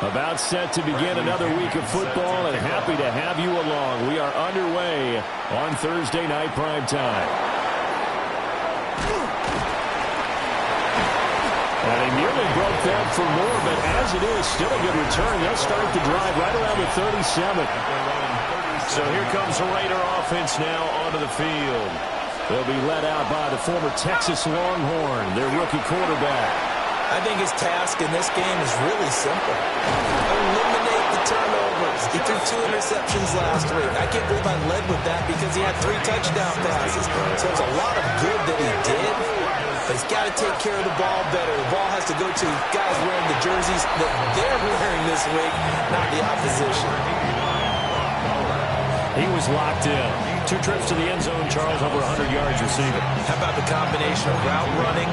About set to begin another week of football, and happy to have you along. We are underway on Thursday night primetime. And he nearly broke that for more, but as it is, still a good return. They'll start the drive right around the 37. So here comes the Raider offense now onto the field. They'll be led out by the former Texas Longhorn, their rookie quarterback. I think his task in this game is really simple. Eliminate the turnovers. He threw 2 interceptions last week. I can't believe I led with that because he had 3 touchdown passes. So there's a lot of good that he did, but he's got to take care of the ball better. The ball has to go to guys wearing the jerseys that they're wearing this week, not the opposition. He was locked in. 2 trips to the end zone, Charles, over 100 yards receiving. How about the combination of route running,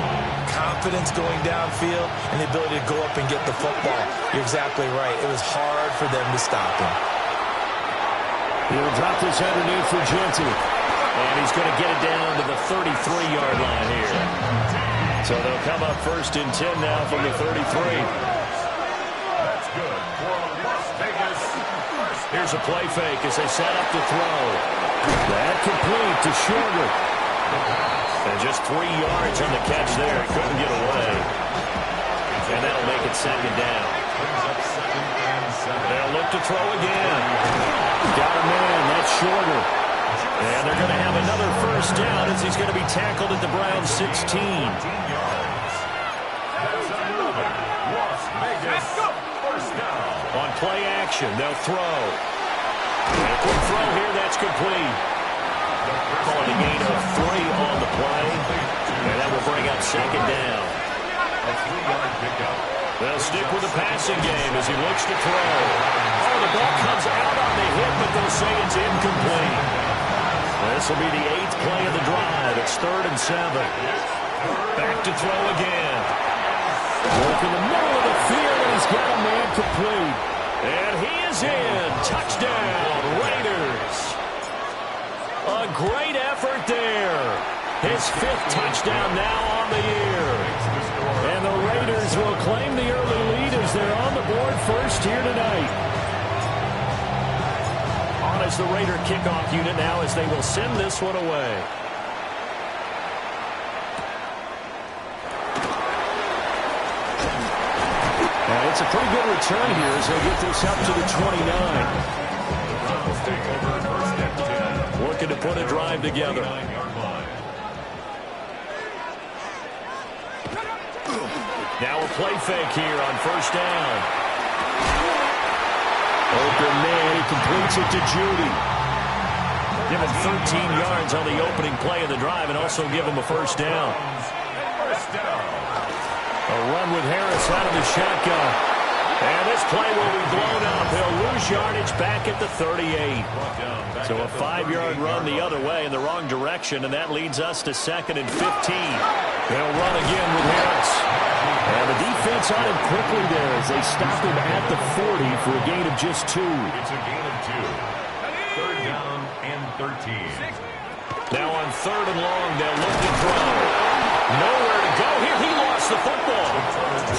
confidence going downfield, and the ability to go up and get the football? You're exactly right. It was hard for them to stop him. He'll drop this underneath for Genty. And he's going to get it down to the 33-yard line here. So they'll come up 1st and 10 now from the 33. That's good for Las Vegas. Here's a play fake as they set up to throw. That complete to Shorter. And just 3 yards on the catch there. Couldn't get away. And that'll make it 2nd down. They'll look to throw again. Got a man. That's Shorter. And they're going to have another 1st down as he's going to be tackled at the Browns 16. On play action, they'll throw. And a quick throw here, that's complete. Calling a gain of 3 on the play. And that will bring up 2nd down. They'll stick with the passing game as he looks to throw. Oh, the ball comes out on the hit, but they'll say it's incomplete. This will be the 8th play of the drive. It's 3rd and 7. Back to throw again. Work in the middle of the field, and he's got a man complete. And he is in. Touchdown, Raiders. A great effort there. His 5th touchdown now on the year. And the Raiders will claim the early lead as they're on the board first here tonight. On as the Raider kickoff unit now as they will send this one away. And it's a pretty good return here as they get this up to the 29. Looking to put a drive together. Now a play fake here on 1st down. Open man, he completes it to Judy. Give him 13 yards on the opening play of the drive and also give him a 1st down. A run with Harris out of the shotgun. And this play will be blown up. He'll lose yardage back at the 38. So a 5-yard run the other way in the wrong direction, and that leads us to 2nd and 15. They'll run again with Harris. And the defense on him quickly there as they stop him at the 40 for a gain of just 2. It's a gain of 2. 3rd down and 13. Now on 3rd and long, they'll look to throw. Nowhere to go here. He lost the football.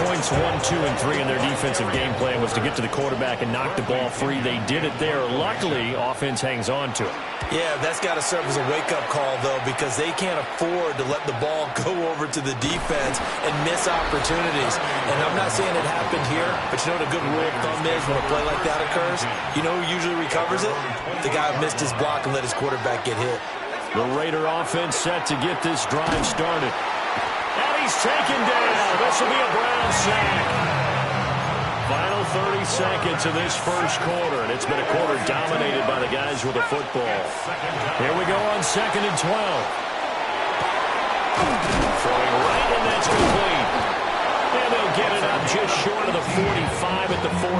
Points 1, 2, and 3 in their defensive game plan was to get to the quarterback and knock the ball free. They did it there. Luckily, offense hangs on to it. Yeah, that's got to serve as a wake-up call, though, because they can't afford to let the ball go over to the defense and miss opportunities. And I'm not saying it happened here, but you know what a good rule of thumb is when a play like that occurs? You know who usually recovers it? The guy who missed his block and let his quarterback get hit. The Raider offense set to get this drive started. And he's taken down. This will be a Brown sack. Final 30 seconds of this 1st quarter, and it's been a quarter dominated by the guys with the football. Here we go on 2nd and 12. Throwing right, and that's complete. And they'll get it up just short of the 45 at the 44.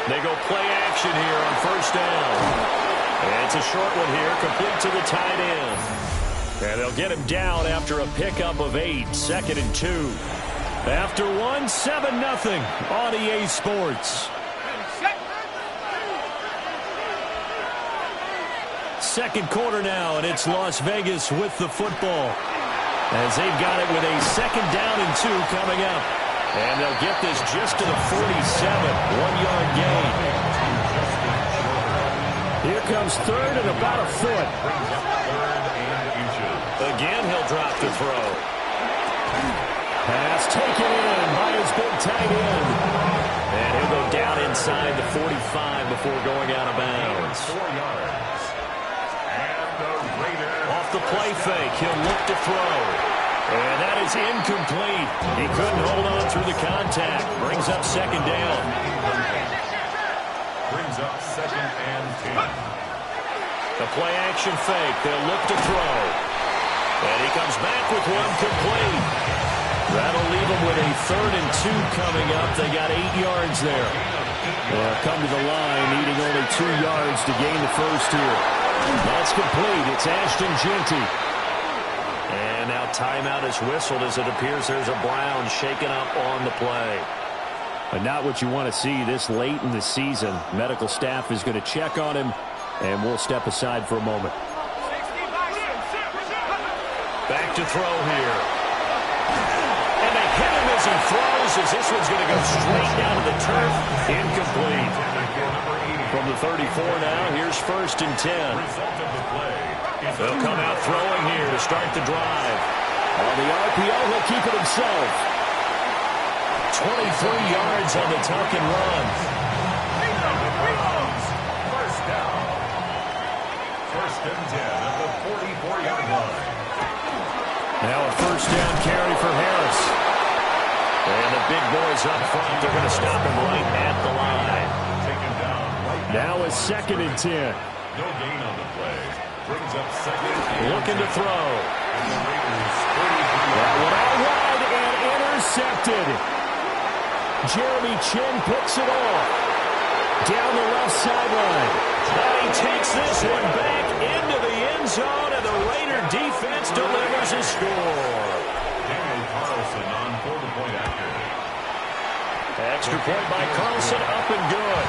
They go play action here on 1st down. And it's a short one here, complete to the tight end. And they'll get him down after a pickup of 8, 2nd and 2. After one, 7-0 on EA Sports. Second quarter now, and it's Las Vegas with the football, as they've got it with a 2nd down and 2 coming up. And they'll get this just to the 47, 1-yard gain. Here comes 3rd and about a foot. Again, he'll drop to throw. Pass taken in by his big tight end. And he'll go down inside the 45 before going out of bounds. 4 yards. And the Raiders. Off the play fake, he'll look to throw. And that is incomplete. He couldn't hold on through the contact. Brings up 2nd down. Brings up 2nd and 10. The play action fake. They'll look to throw. And he comes back with one complete. That'll leave him with a 3rd and 2 coming up. They got 8 yards there. Well, come to the line, needing only 2 yards to gain the first here. That's complete. It's Ashton Jeanty. And now timeout is whistled as it appears there's a Brown shaken up on the play. But not what you want to see this late in the season. Medical staff is going to check on him, and we'll step aside for a moment. Back to throw here. And they hit him as he throws, as this one's going to go straight down to the turf. Incomplete. From the 34 now, here's 1st and 10. They'll come out throwing here to start the drive. On the RPO, he'll keep it himself. 23 yards on the tuck and run. First down. 1st and 10 at the 44-yard line. Now a 1st down carry for Harris. And the big boys up front, they're going to stop him right at the line. Taken down right Now a 2nd and 10. No gain on the play. Brings up 2nd and Looking to throw. the Raiders 33 That one out wide and intercepted. Jeremy Chin picks it off. Down the left sideline. And he takes this one back into the end zone, and the Raider defense delivers a score. Daniel Carlson on for the point after. Extra point by Carlson, up and good.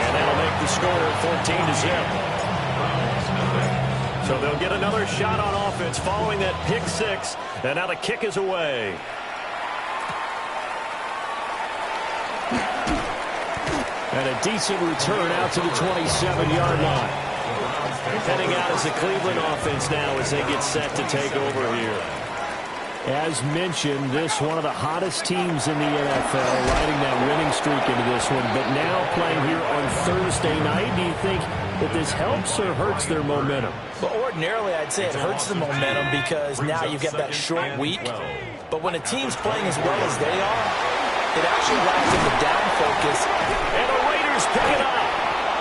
And that'll make the score 14-0. So they'll get another shot on offense following that pick 6, and now the kick is away. And a decent return out to the 27-yard line. Heading out as the Cleveland offense now as they get set to take over here. As mentioned, this one of the hottest teams in the NFL, riding that winning streak into this one. But now playing here on Thursday night, do you think that this helps or hurts their momentum? But ordinarily, I'd say it hurts the momentum because now you get that short week. But when a team's playing as well as they are, it actually allows them to down focus. And the Raiders pick it up.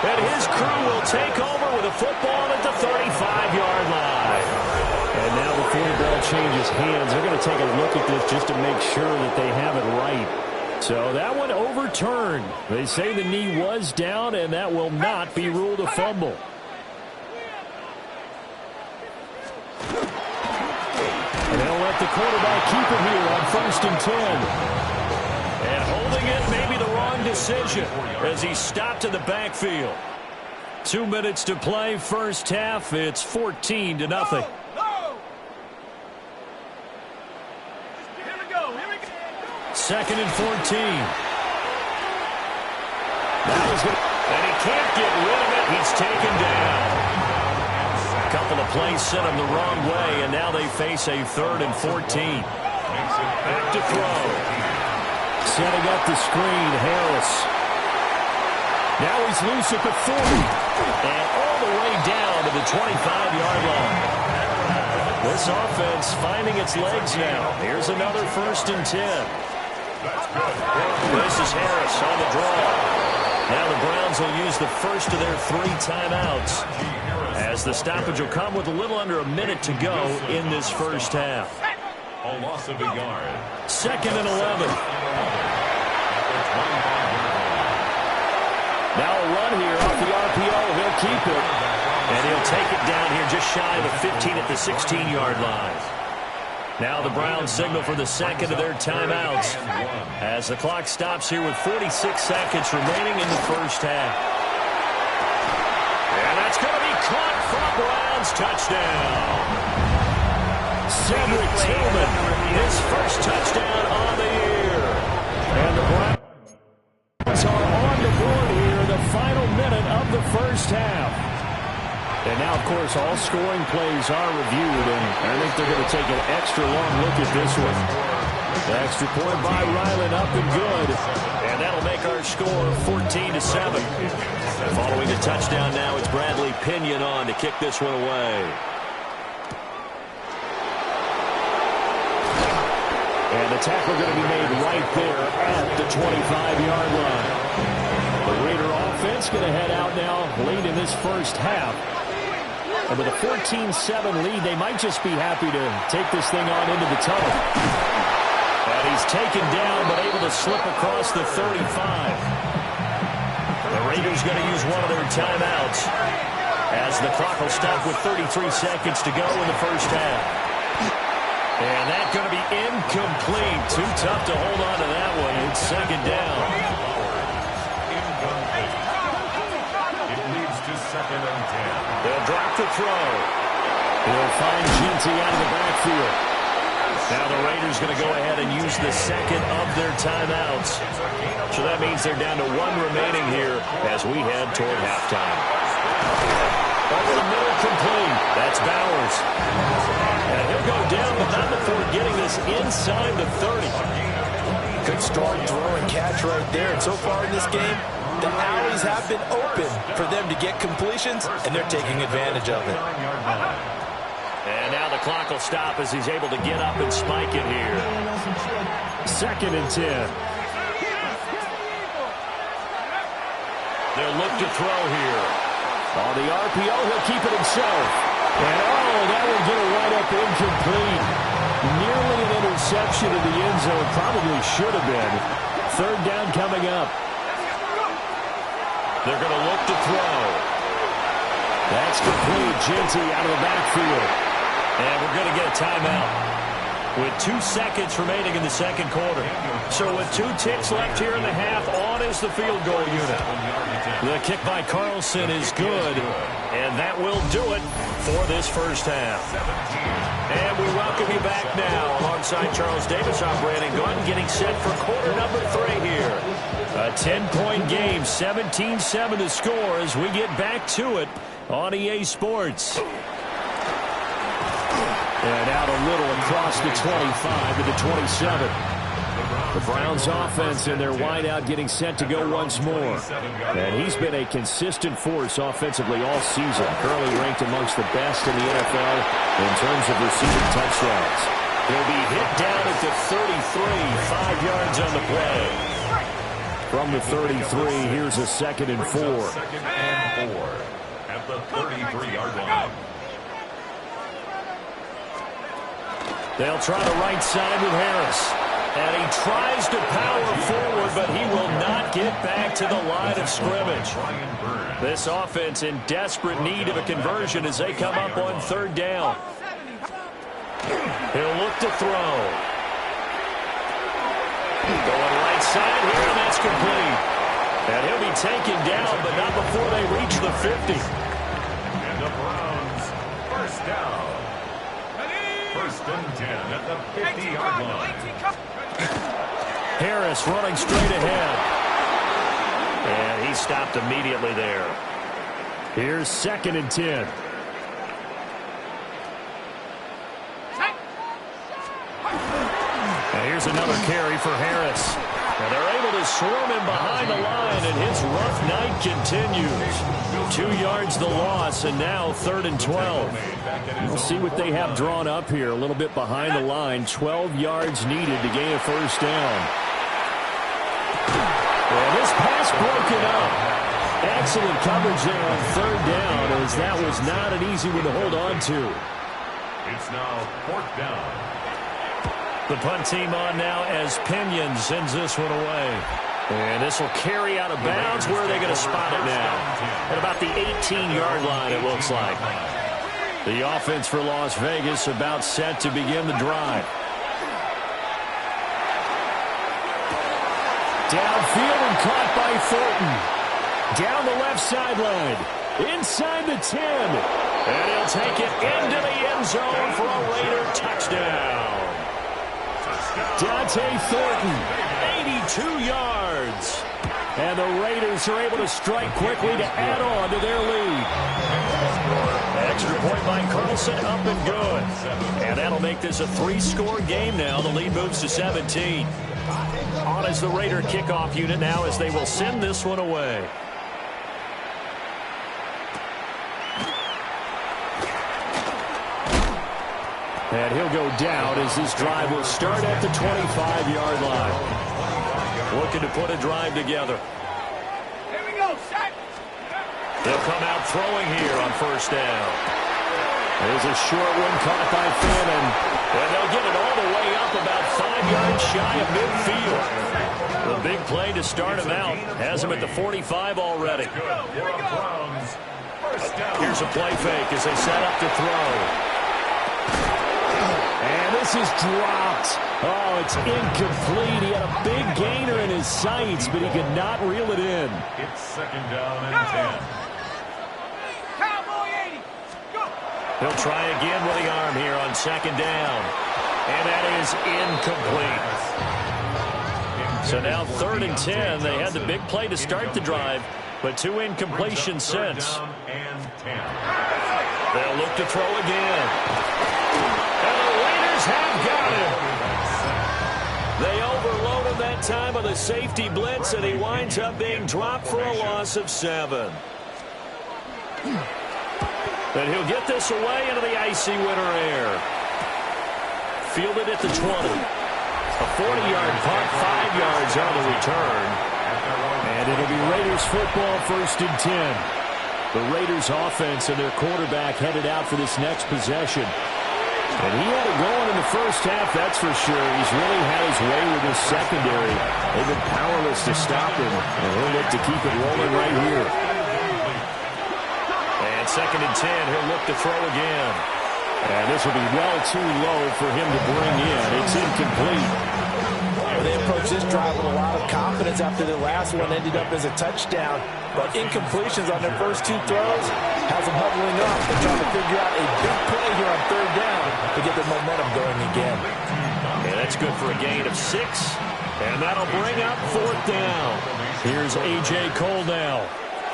And his crew will take over with a football at the 35-yard line. And now before the ball changes hands, they're going to take a look at this just to make sure that they have it right. So that one overturned. They say the knee was down, and that will not be ruled a fumble. And they'll let the quarterback keep it here on 1st and 10. And holding it may be the wrong decision as he stopped in the backfield. 2 minutes to play, first half. It's 14-0. Second and 14. And he can't get rid of it. He's taken down. A couple of plays sent him the wrong way, and now they face a 3rd and 14. Back to throw. Setting up the screen, Harris. Now he's loose at the 40. And all the way down to the 25-yard line. This offense finding its legs now. Here's another 1st and 10. This is Harris on the draw. Now the Browns will use the first of their 3 timeouts, as the stoppage will come with a little under a minute to go in this first half. A loss of a yard. 2nd and 11. Now a run here off the RPO. He'll keep it. And he'll take it down here just shy of the 15 at the 16-yard line. Now the Browns signal for the second of their timeouts as the clock stops here with 46 seconds remaining in the first half. And that's going to be caught for a Browns touchdown. Cedric Tillman, his first touchdown on the year. And the Browns are on the board here in the final minute of the first half. And now, of course, all scoring plays are reviewed, and I think they're going to take an extra long look at this one. The extra point by Ryland up and good. And that'll make our score 14-7. Following the touchdown now, it's Bradley Pinion on to kick this one away. And the tackle going to be made right there at the 25-yard line. The Raider offense going to head out now late in this first half. And with a 14-7 lead, they might just be happy to take this thing on into the tunnel. And he's taken down, but able to slip across the 35. The Raiders going to use one of their timeouts as the clock will stop with 33 seconds to go in the first half. And that's going to be incomplete. Too tough to hold on to that one. It's second down. It leads to 2nd and 10. They'll drop the throw. They'll find Ginty out of the backfield. Now the Raiders going to go ahead and use the second of their timeouts. So that means they're down to one remaining here as we head toward halftime. Over the middle, complete. That's Bowers. And he'll go down, but not before getting this inside the 30. Good strong throw and catch right there. And so far in this game, the alleys have been open for them to get completions, and they're taking advantage of it. And now the clock will stop as he's able to get up and spike it here. 2nd and 10. They'll look to throw here. On the RPO, he'll keep it himself. And that will get it right up incomplete. Nearly an interception in the end zone. Probably should have been. 3rd down coming up. They're going to look to throw. That's complete. Ginty out of the backfield. And we're going to get a timeout with 2 seconds remaining in the second quarter. So with 2 ticks left here in the half, on is the field goal unit. The kick by Carlson is good, and that will do it for this first half. And we welcome you back now alongside Charles Davis, I'm Brandon Gordon, getting set for quarter number 3 here. A 10-point game, 17-7 to score as we get back to it on EA Sports. And out a little across the 25 to the 27. The Browns offense and their wideout getting set to go once more. And he's been a consistent force offensively all season. Currently ranked amongst the best in the NFL in terms of receiving touchdowns. He'll be hit down at the 33, 5 yards on the play. From the 33, here's a 2nd and 4. 2nd and 4 at the 33-yard line. They'll try the right side with Harris. And he tries to power forward, but he will not get back to the line of scrimmage. This offense in desperate need of a conversion as they come up on 3rd down. He'll look to throw. Going right side here, and that's complete. And he'll be taken down, but not before they reach the 50. And the Browns, first down. 1st and 10 at the 50-yard line. Harris running straight ahead. And he stopped immediately there. Here's 2nd and 10. And here's another carry for Harris. And they're able to swarm him behind the line, and his rough night continues. 2 yards the loss, and now 3rd and 12. We'll see what they have drawn up here. A little bit behind the line. 12 yards needed to gain a first down. And this pass broken up. Excellent coverage there on 3rd down, as that was not an easy one to hold on to. It's now 4th down. The punt team on now as Pinion sends this one away. And this will carry out of bounds. Where are they going to spot it now? At about the 18-yard line, it looks like. The offense for Las Vegas about set to begin the drive. Downfield and caught by Thornton. Down the left sideline. inside the 10. And he'll take it into the end zone for a Raider touchdown. Dante Thornton, 82 yards. and the Raiders are able to strike quickly to add on to their lead. Extra point by Carlson, up and good. And that'll make this a 3-score game now. The lead moves to 17. On as the Raider kickoff unit now as they will send this one away. And he'll go down as this drive will start at the 25-yard line. Looking to put a drive together. Here we go, set. They'll come out throwing here on first down. There's a short one caught by Fannin. And they'll get it all the way up about 5 yards shy of midfield. The big play to start him out. Has him at the 45 already. Here's a play fake as they set up to throw. And this is dropped. Oh, it's incomplete. He had a big gainer in his sights, but he could not reel it in. It's second down and 10. Cowboy 80. Go. He'll try again with the arm here on second down. And that is incomplete. So now 3rd and 10. They had the big play to start the drive, but 2 incompletions since. They'll look to throw again. And the Raiders have got him. They overload him that time with a safety blitz, and he winds up being dropped for a loss of 7. And he'll get this away into the icy winter air. Fielded at the 20. A 40-yard punt, 5 yards on the return. And it'll be Raiders football, 1st and 10. The Raiders offense and their quarterback headed out for this next possession. And he had it going in the first half, that's for sure. He's really had his way with his secondary. They've been powerless to stop him, and he'll look to keep it rolling right here. And 2nd and 10, he'll look to throw again. And this will be well too low for him to bring in. It's incomplete. They approached this drive with a lot of confidence after the last one ended up as a touchdown. But incompletions on their first 2 throws has them huddling up and trying to figure out a big play here on 3rd down to get their momentum going again. And that's good for a gain of 6. And that'll bring up 4th down. Here's A.J. Cole now.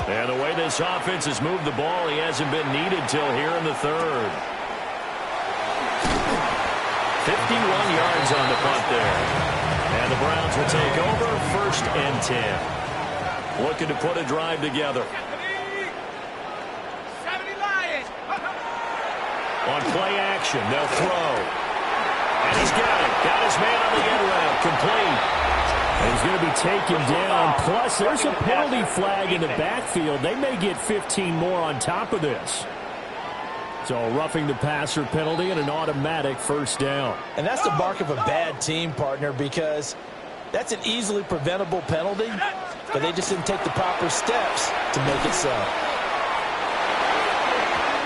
And the way this offense has moved the ball, he hasn't been needed till here in the 3rd. 51 yards on the punt there. And the Browns will take over 1st and 10. Looking to put a drive together. 70 Lions. On play action, they'll throw. And he's got it. Got his man on the end route. Complete. And he's going to be taken down. Plus, there's a penalty flag in the backfield. They may get 15 more on top of this. So a roughing the passer penalty and an automatic 1st down. And that's the mark of a bad team, partner, because that's an easily preventable penalty, but they just didn't take the proper steps to make it so.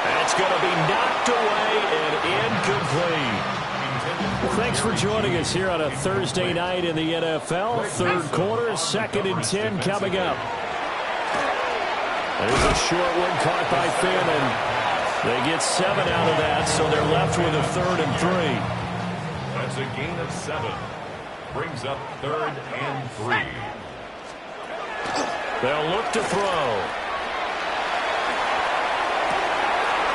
That's going to be knocked away and incomplete. Well, thanks for joining us here on a Thursday night in the NFL. 3rd quarter, 2nd and 10 coming up. There's a short one caught by Fannin. They get 7 out of that, so they're left with a 3rd and 3. That's a gain of 7. Brings up 3rd and 3. They'll look to throw.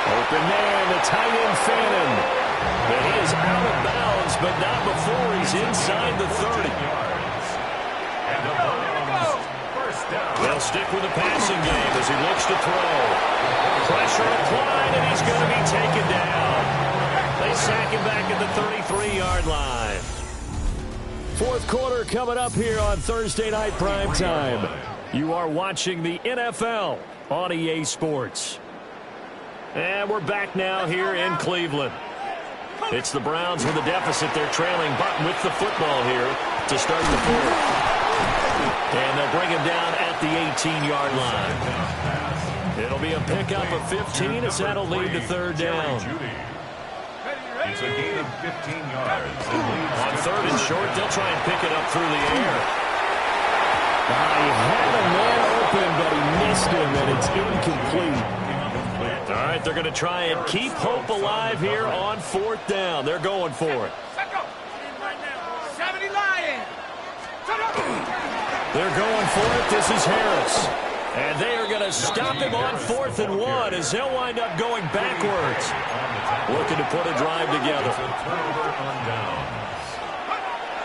Open man, the tight end Fannin. But he is out of bounds, but not before he's inside the 30. And a Browns first down. They'll stick with the passing game as he looks to throw. Pressure applied, and he's going to be taken down. They sack him back at the 33-yard line. 4th quarter coming up here on Thursday Night Primetime. You are watching the NFL on EA Sports. And we're back now here in Cleveland. It's the Browns with a deficit. They're trailing, but with the football here to start the 4th. And they'll bring him down at the 18-yard line. It'll be a pickup of 15 as that'll lead to 3rd down. It's a gain of 15 yards. On 3rd and short, they'll try and pick it up through the air. He had a man open, but he missed him, and it's incomplete. All right, they're going to try and keep hope alive here on 4th down. They're going for it. They're going for it. This is Harris. And they are going to stop him on 4th and 1 as he'll wind up going backwards. Looking to put a drive together.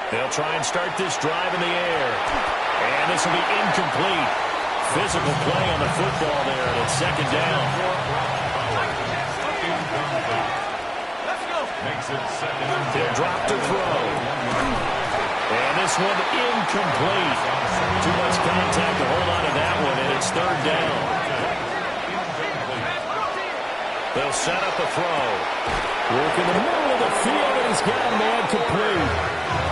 They'll try and start this drive in the air. And this will be incomplete. Physical play on the football there, and it's 2nd down. They'll drop to throw. And this one incomplete. Too much contact to hold on to that one, and it's 3rd down. They'll set up a throw. Work in the middle of the field, and he's got a man complete.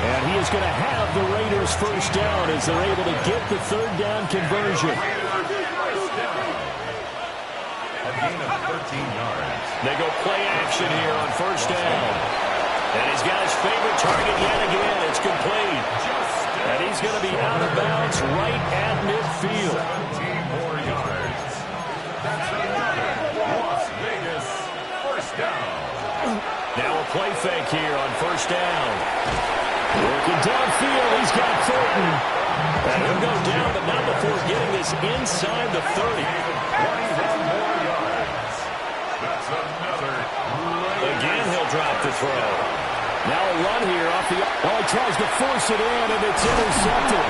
And he is going to have the Raiders 1st down as they're able to get the 3rd down conversion. A gain of 13 yards. They go play action here on 1st down. And he's got his favorite target yet again. It's complete. And he's going to be out of bounds right at midfield. 17 more yards. That's another Las Vegas 1st down. Now a play fake here on 1st down. Working downfield, he's got Thornton. And he'll go down, but not before getting this inside the 30. 21 more yards. That's another. Again, he'll drop the throw. Now a run here off the... Oh, he tries to force it in, and it's intercepted.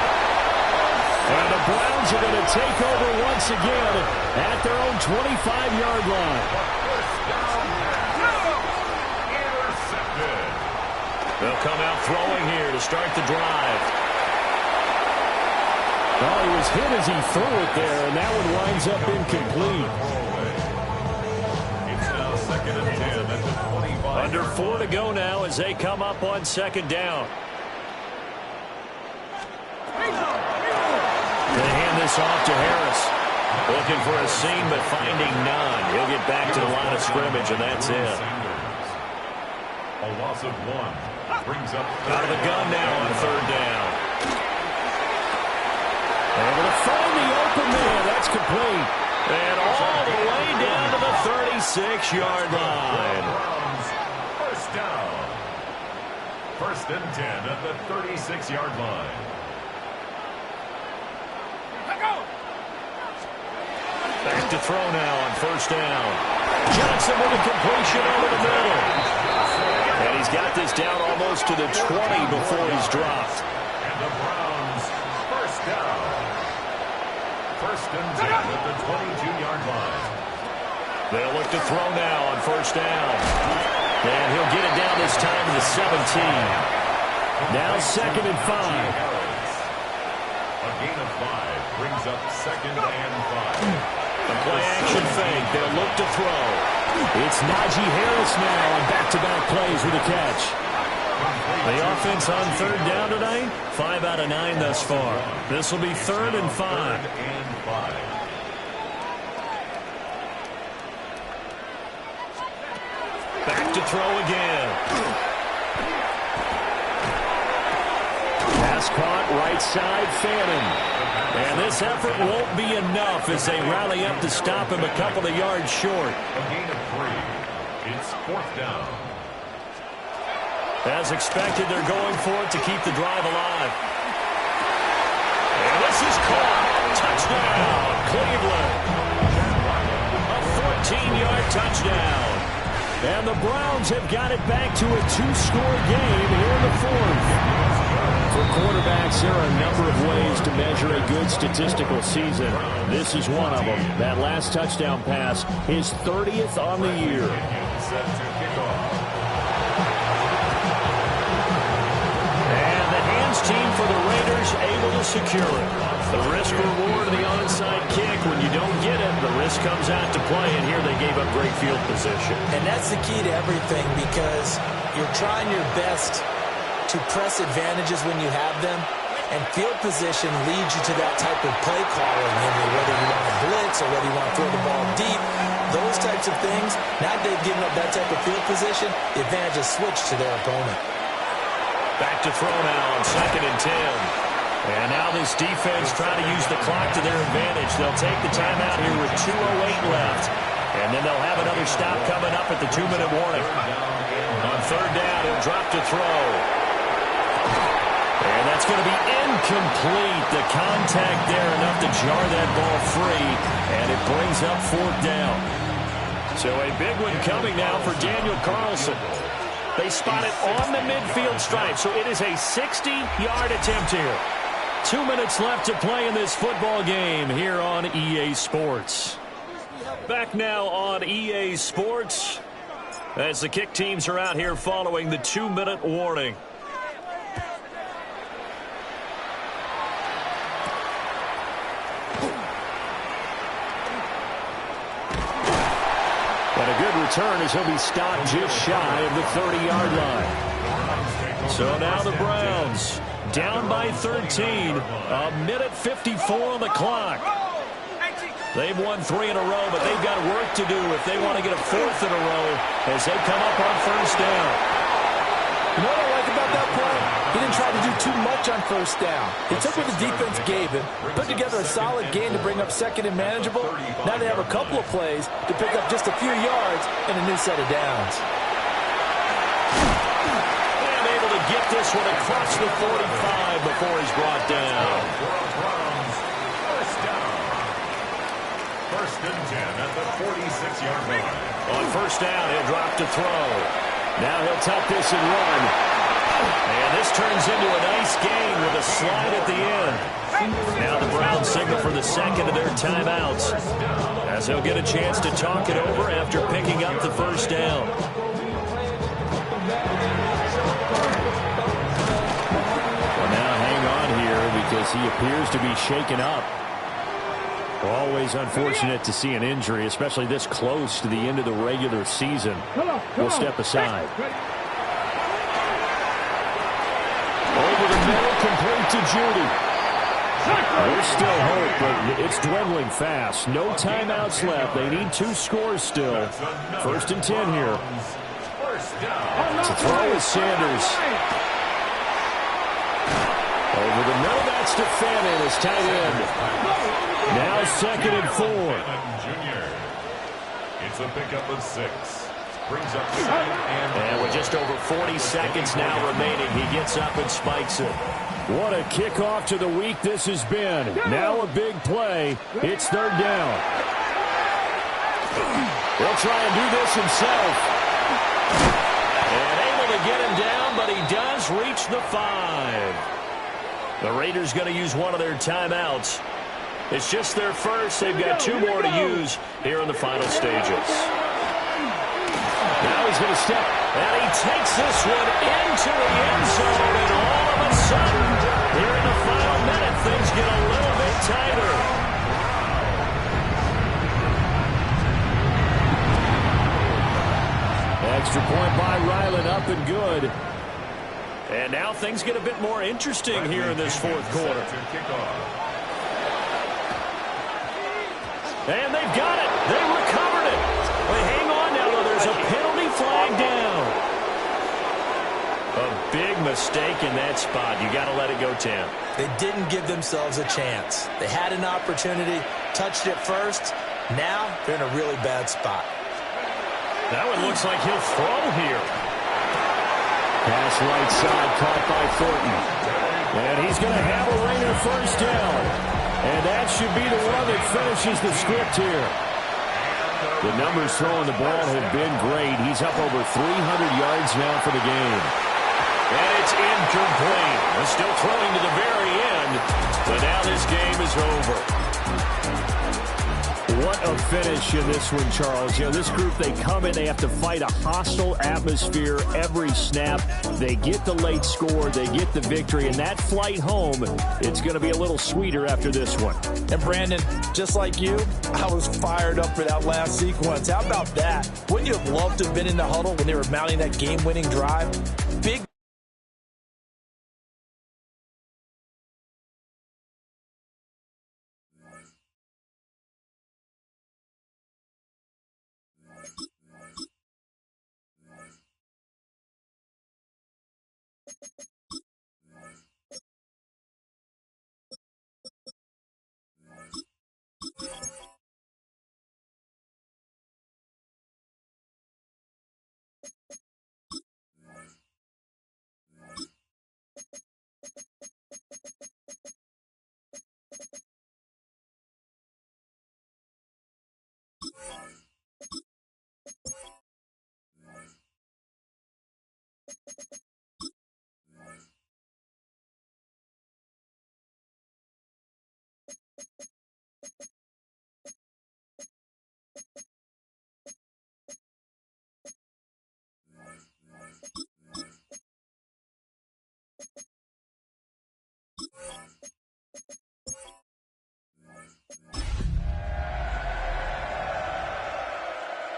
And the Browns are going to take over once again at their own 25-yard line. Intercepted. They'll come out throwing here to start the drive. Well, he was hit as he threw it there, and that one winds up incomplete. It's now 2nd and 10 at the 25. Under 4 to go now as they come up on 2nd down. They hand this off to Harris. Looking for a seam, but finding none. He'll get back to the line of scrimmage, and that's it. A loss of 1. Brings up Out of the gun now on 3rd down. Able to find the open man. That's complete. And all the way down to the 36-yard line. 1st down. 1st and 10 at the 36-yard line. Back to throw now on 1st down. Johnson with a completion over the middle. And he's got this down almost to the 20 before he's dropped. And the Browns 1st down. 1st and 10 at the 22-yard line. They'll look to throw now on 1st down. And he'll get it down this time to the 17. Now 2nd and 5. A gain of 5 brings up 2nd and 5. The play-action fake. They'll look to throw. It's Najee Harris now on back-to-back plays with a catch. The offense on 3rd down tonight, 5 out of 9 thus far. This will be 3rd and 5. 3rd and 5. Back to throw again. Pass caught right side, Fannin. And this effort won't be enough as they rally up to stop him a couple of yards short. A gain of 3. It's 4th down. As expected, they're going for it to keep the drive alive. And this is caught. Touchdown, Cleveland. A 14-yard touchdown. And the Browns have got it back to a 2-score game here in the 4th. For quarterbacks, there are a number of ways to measure a good statistical season. This is one of them. That last touchdown pass, his 30th on the year. Set to kick off. And the hands team for the Raiders able to secure it. The risk reward of the onside kick. When you don't get it, the risk comes out to play, and here they gave up great field position. And that's the key to everything, because you're trying your best to press advantages when you have them, and field position leads you to that type of play calling, whether you want to blitz or whether you want to throw the ball deep, those types of things. Now they've given up that type of field position, the advantage is switched to their opponent. Back to throw now on 2nd and 10. And now this defense trying to use the clock to their advantage. They'll take the timeout here with 2:08 left. And then they'll have Another stop coming up at the 2-minute warning. On third down, he'll drop to throw. And that's going to be incomplete. The contact there enough to jar that ball free, and it brings up fourth down. So a big one coming now for Daniel Carlson. They spot it on the midfield stripe, so it is a 60-yard attempt here. 2 minutes left to play in this football game here on EA Sports. Back now on EA Sports as the kick teams are out here following the 2-minute warning. And a good return as he'll be stopped just shy of the 30-yard line. So now the Browns down by 13. A minute 54 on the clock. They've won 3 in a row, but they've got work to do if they want to get a 4th in a row as they come up on first down. You know what I like about that play? He didn't try to do too much on first down. He took what the defense gave him, put together a solid game to bring up second and manageable. Now they have a couple of plays to pick up just a few yards and a new set of downs. And able to get this one across the 45 before he's brought down. First and 10 at the 46-yard line. On first down, he'll drop to throw. Now he'll tuck this and run. And this turns into a nice gain with a slide at the end. Now the Browns signal for the second of their timeouts as they'll get a chance to talk it over after picking up the first down. Well, now hang on here because he appears to be shaken up. Always unfortunate to see an injury, especially this close to the end of the regular season. We'll step aside. Over the middle, complete to Judy. There's still hope, but it's dwindling fast. No timeouts left. They need 2 scores still. First and 10 here. To throw is Sanders. Over the middle, that's to Fannin, his tight end. Now second and 4. It's a pickup of 6. Brings up second and with just over 40 seconds now remaining, he gets up and spikes it. What a kickoff to the week this has been. Now a big play. It's third down. He'll try and do this himself. And able to get him down, but he does reach the 5. The Raiders going to use one of their timeouts. It's just their first. They've got 2 more to use here in the final stages. Now he's going to step. And he takes this one into the end zone. And all of a sudden, here in the final minute, things get a little bit tighter. Extra point by Ryland, up and good. And now things get a bit more interesting here in this fourth quarter. And they've got it. They recovered it. They hang on now, though. There's a penalty flag down. A big mistake in that spot. You got to let it go, Tim. They didn't give themselves a chance. They had an opportunity, touched it first. Now they're in a really bad spot. That one looks like he'll throw here. Pass right side, caught by Thornton. And he's going to have a Raider first down. And that should be the one that finishes the script here. The numbers throwing the ball have been great. He's up over 300 yards now for the game. And it's incomplete. They're still throwing to the very end. But now this game is over. What a finish in this one, Charles. You know, this group, they come in, they have to fight a hostile atmosphere every snap. They get the late score, they get the victory, and that flight home, it's going to be a little sweeter after this one. And Brandon, just like you, I was fired up for that last sequence. How about that? Wouldn't you have loved to have been in the huddle when they were mounting that game-winning drive? Big